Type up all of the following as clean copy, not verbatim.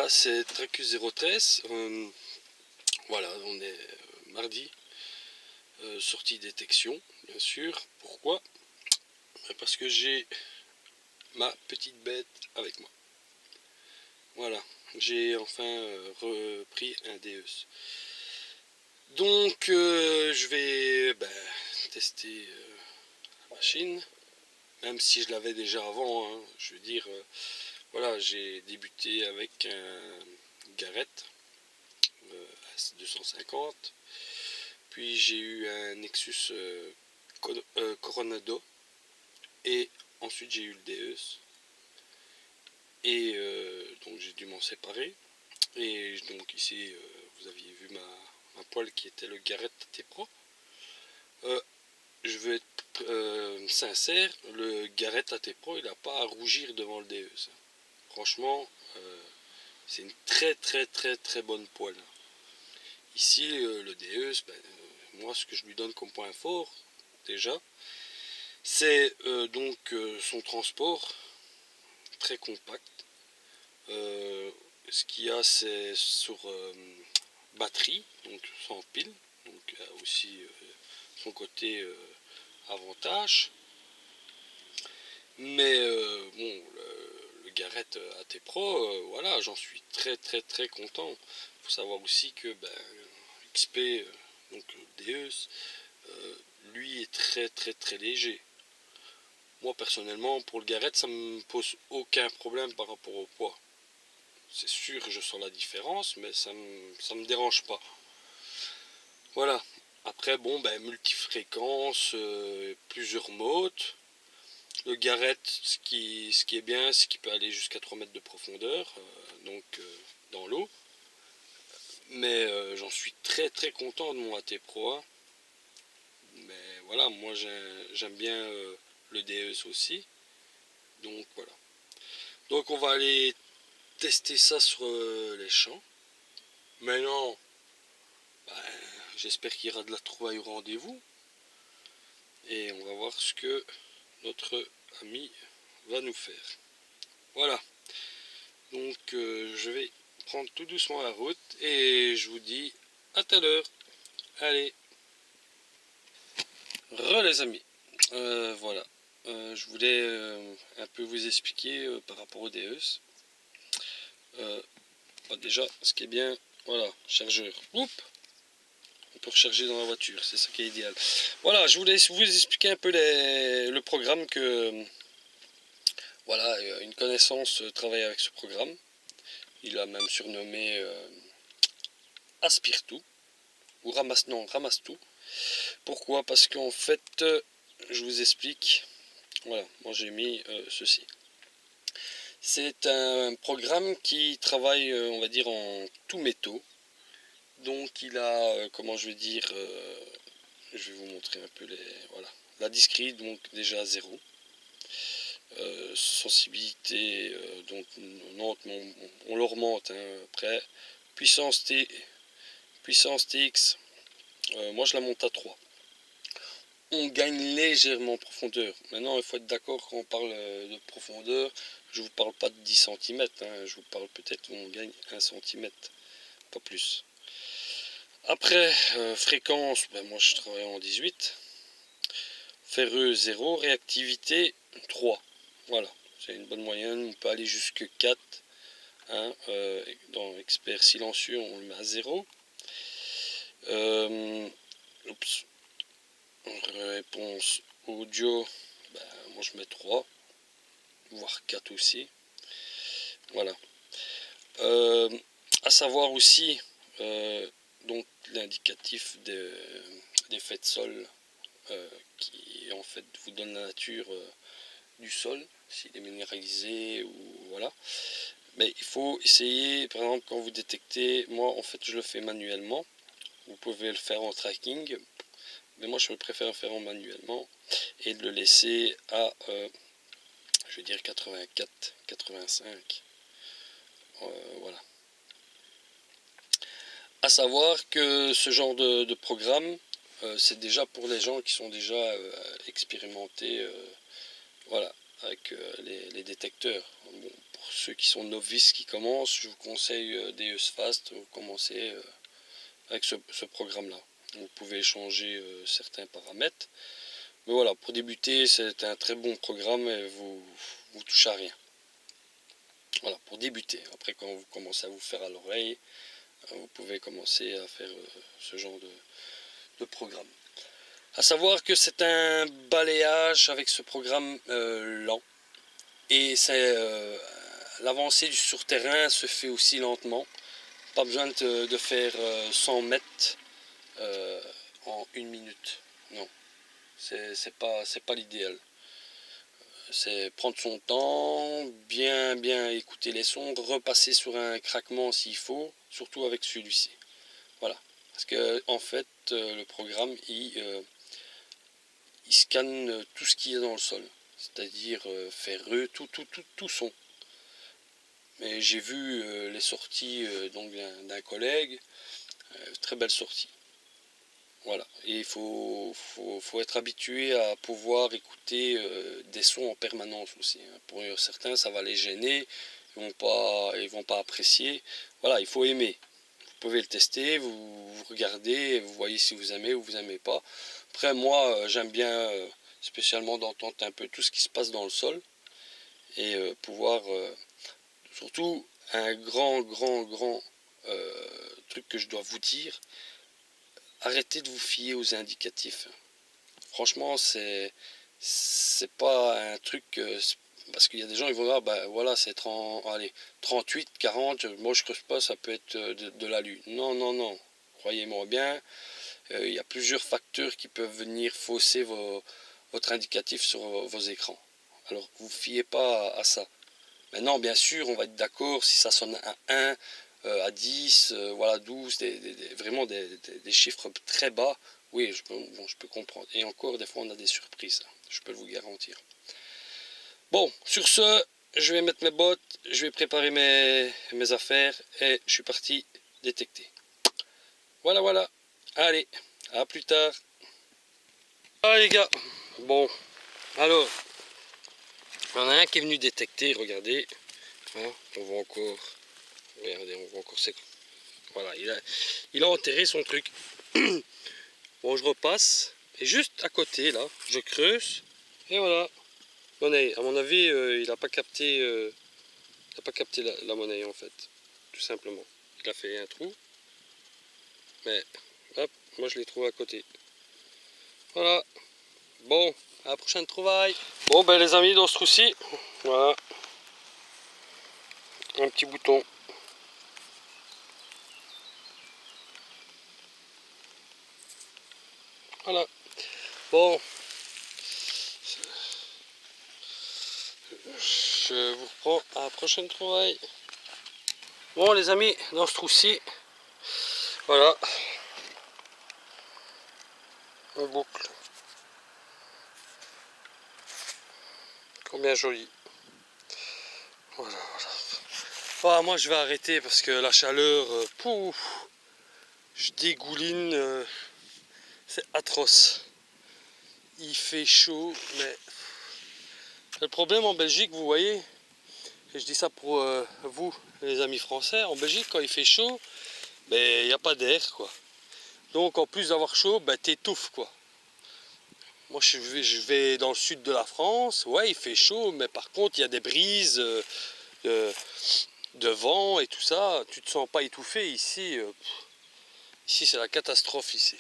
Voilà, c'est Tracus 013. Voilà, on est mardi. Sortie détection, bien sûr. Pourquoi? Parce que j'ai ma petite bête avec moi. Voilà, j'ai enfin repris un DES. Donc, je vais tester la machine, même si je l'avais déjà avant. Hein. Je veux dire, voilà, j'ai débuté avec un Garrett S250. Puis j'ai eu un Nexus Coronado. Et ensuite j'ai eu le DES. Et donc j'ai dû m'en séparer. Et donc ici, vous aviez vu ma poêle qui était le Garrett T-Pro. Je veux être sincère, le Garrett AT-Pro, il n'a pas à rougir devant le DES. Franchement, c'est une très bonne poêle. Ici, le DES, moi ce que je lui donne comme point fort, déjà, c'est donc son transport, très compact. Ce qu'il y a, c'est sur batterie, donc sans pile, donc aussi son côté avantage. Mais bon, le Garrett AT Pro, voilà, j'en suis très content. Il faut savoir aussi que XP, donc le DES, lui est très léger. Moi personnellement, pour le Garrett, ça me pose aucun problème par rapport au poids. C'est sûr que je sens la différence, mais ça me dérange pas. Voilà. Après, bon, multifréquence, plusieurs modes. Le Garrett, ce qui est bien, c'est qu'il peut aller jusqu'à 3 mètres de profondeur, dans l'eau. Mais j'en suis très content de mon AT Pro 1. Mais voilà, moi j'aime bien le DES aussi. Donc voilà. Donc on va aller tester ça sur les champs. Maintenant, j'espère qu'il y aura de la trouvaille au rendez-vous. Et on va voir ce que notre ami va nous faire. Voilà. Donc je vais prendre tout doucement la route et je vous dis à tout à l'heure. Allez. Les amis. Voilà. Je voulais un peu vous expliquer par rapport au DES. Déjà, ce qui est bien, voilà, chargeur. Oups, on peut recharger dans la voiture, c'est ça qui est idéal. Voilà, je voulais vous expliquer un peu le programme que... Voilà, une connaissance travaille avec ce programme. Il a même surnommé Aspire tout, ou ramasse tout. Pourquoi? Parce qu'en fait, je vous explique. Voilà, moi j'ai mis ceci. C'est un programme qui travaille, on va dire, en tout métaux. Donc il a, comment je vais dire, je vais vous montrer un peu voilà, la discrete, donc déjà 0. Sensibilité, donc on le remonte hein, après. Puissance TX, moi je la monte à 3. On gagne légèrement en profondeur. Maintenant, il faut être d'accord quand on parle de profondeur. Je ne vous parle pas de 10 cm. Hein, je vous parle peut-être qu'on gagne 1 cm. Pas plus. Après, fréquence, moi je travaille en 18. Ferreux 0. Réactivité 3. Voilà. C'est une bonne moyenne. On peut aller jusque 4. Hein, dans expert silencieux, on le met à 0. Réponse audio, moi je mets 3, voire 4 aussi. Voilà. À savoir aussi, donc l'indicatif d'effet de sol qui en fait vous donne la nature du sol, s'il est minéralisé ou voilà. Mais il faut essayer, par exemple, quand vous détectez, moi en fait je le fais manuellement. Vous pouvez le faire en tracking, mais moi je préfère le faire en manuellement et de le laisser à je vais dire 84, 85. Voilà. À savoir que ce genre de programme, c'est déjà pour les gens qui sont déjà expérimentés, voilà, avec les détecteurs. Bon, pour pour ceux qui sont novices, qui commencent, je vous conseille DES Fast. Vous commencez avec ce programme-là. Vous pouvez changer certains paramètres. Mais voilà, pour débuter, c'est un très bon programme et vous touchez à rien. Voilà, pour débuter. Après, quand vous commencez à vous faire à l'oreille, vous pouvez commencer à faire ce genre de programme. À savoir que c'est un balayage avec ce programme lent. Et l'avancée sur terrain se fait aussi lentement. Pas besoin de faire 100 mètres en 1 minute. Non, c'est pas l'idéal. C'est prendre son temps, bien écouter les sons, repasser sur un craquement s'il faut, surtout avec celui-ci. Voilà. Parce que en fait, le programme, il scanne tout ce qui est dans le sol. C'est-à-dire ferreux, tout son. Mais j'ai vu les sorties donc d'un collègue, très belle sortie. Voilà, et il faut être habitué à pouvoir écouter des sons en permanence aussi. Pour certains, ça va les gêner, ils vont pas apprécier. Voilà, il faut aimer. Vous pouvez le tester, vous regardez, vous voyez si vous aimez ou vous aimez pas. Après, moi, j'aime bien spécialement d'entendre un peu tout ce qui se passe dans le sol et pouvoir, surtout un grand truc que je dois vous dire. Arrêtez de vous fier aux indicatifs. Franchement, c'est pas un truc parce qu'il y a des gens ils vont dire bah voilà c'est 38, 40, moi je creuse pas, ça peut être de l'alu. Non, croyez-moi bien, il y a plusieurs facteurs qui peuvent venir fausser votre indicatif sur vos écrans. Alors vous fiez pas à ça. Maintenant, bien sûr, on va être d'accord si ça sonne à 1, à 10, voilà, 12, vraiment des chiffres très bas. Oui, je peux comprendre. Et encore, des fois, on a des surprises. Je peux vous garantir. Bon, sur ce, je vais mettre mes bottes, je vais préparer mes affaires et je suis parti détecter. Voilà. Allez, à plus tard. Ah les gars, bon, alors, il y en a un qui est venu détecter, regardez. Hein, on voit encore, regardez, on voit encore ses... Voilà, il a enterré son truc. Bon, je repasse, et juste à côté, là, je creuse, et voilà. Monnaie, à mon avis, il n'a pas capté, la monnaie, en fait, tout simplement. Il a fait un trou, mais, hop, moi je l'ai trouvé à côté. Voilà, bon, à la prochaine trouvaille. Bon, ben les amis, dans ce trou-ci, voilà, un petit bouton. Voilà, bon, je vous reprends à la prochaine trouvaille. Bon les amis, dans ce trou-ci, voilà, une boucle. Combien joli. Voilà. Ah, moi je vais arrêter parce que la chaleur, pouf, je dégouline, c'est atroce. Il fait chaud, mais le problème en Belgique, vous voyez, et je dis ça pour vous, les amis français, en Belgique quand il fait chaud, ben il n'y a pas d'air quoi. Donc en plus d'avoir chaud, ben t'étouffes quoi. Moi je vais dans le sud de la France, ouais il fait chaud, mais par contre il y a des brises de vent et tout ça, tu te sens pas étouffé ici. Ici c'est la catastrophe ici.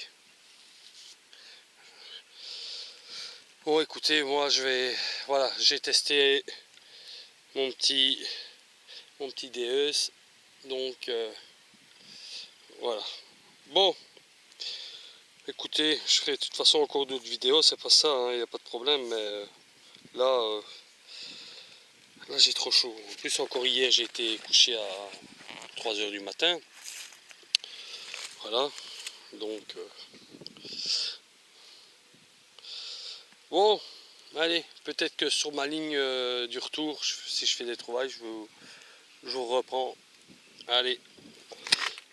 Bon écoutez, moi je vais, voilà, j'ai testé mon petit DES, donc voilà. Bon, écoutez, je ferai de toute façon encore d'autres vidéos, c'est pas ça, il n'y a pas de problème, mais là, là j'ai trop chaud. En plus encore hier j'ai été couché à 3 h du matin, voilà, donc bon, allez, peut-être que sur ma ligne du retour, si je fais des trouvailles, je vous reprends. Allez,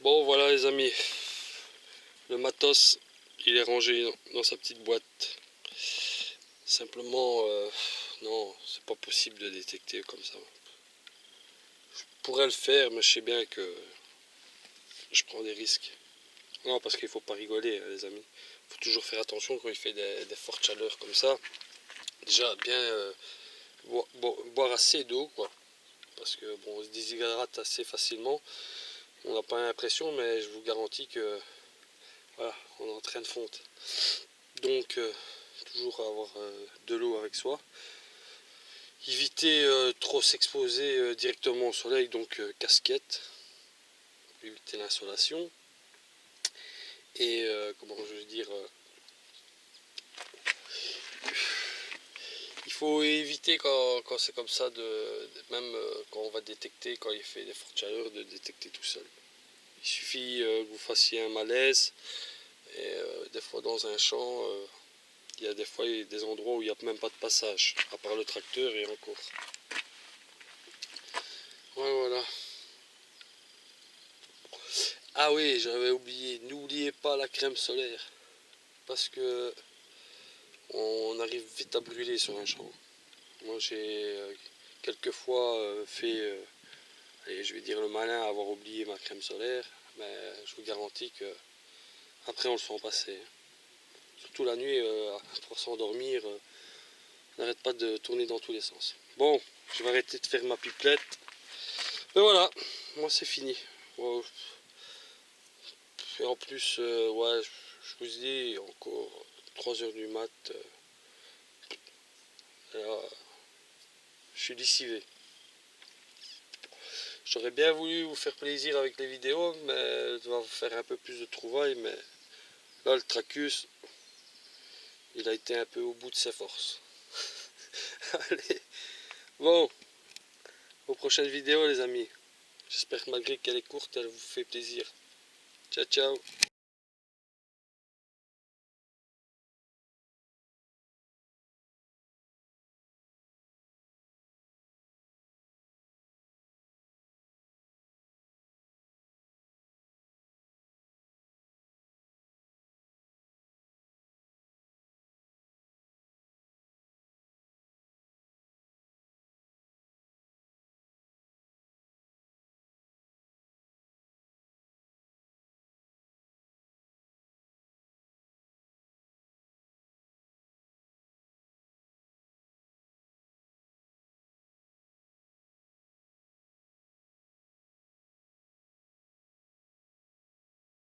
bon voilà les amis, le matos il est rangé dans sa petite boîte. Simplement, non, c'est pas possible de détecter comme ça. pourrais le faire, mais je sais bien que je prends des risques. Non, parce qu'il faut pas rigoler, hein, les amis. Il faut toujours faire attention quand il fait des fortes chaleurs comme ça. Déjà, bien boire assez d'eau, quoi. Parce que bon, on se déshydrate assez facilement. On n'a pas l'impression, mais je vous garantis que voilà, on est en train de fondre. Donc, toujours avoir de l'eau avec soi. Éviter trop s'exposer directement au soleil, donc casquette, pour éviter l'insolation. Et comment je veux dire, il faut éviter quand c'est comme ça, même quand on va détecter, quand il fait des fortes chaleurs, de détecter tout seul. Il suffit que vous fassiez un malaise, et des fois dans un champ, il y a des fois des endroits où il n'y a même pas de passage, à part le tracteur et encore. Ouais, voilà. Ah oui, j'avais oublié, n'oubliez pas la crème solaire, parce que on arrive vite à brûler sur un champ. Moi j'ai quelquefois fait, allez, je vais dire le malin, à avoir oublié ma crème solaire, mais je vous garantis que après on le sent passer. Surtout la nuit, pour s'endormir, on n'arrête pas de tourner dans tous les sens. Bon, je vais arrêter de faire ma pipelette. Mais voilà, moi c'est fini. Ouais, et en plus, ouais, je vous dis encore 3 heures du mat, là, je suis lessivé. J'aurais bien voulu vous faire plaisir avec les vidéos, mais je dois faire un peu plus de trouvailles, mais là le Tracus, il a été un peu au bout de ses forces. Allez, bon, aux prochaines vidéos les amis. J'espère que malgré qu'elle est courte, elle vous fait plaisir. Ciao ciao.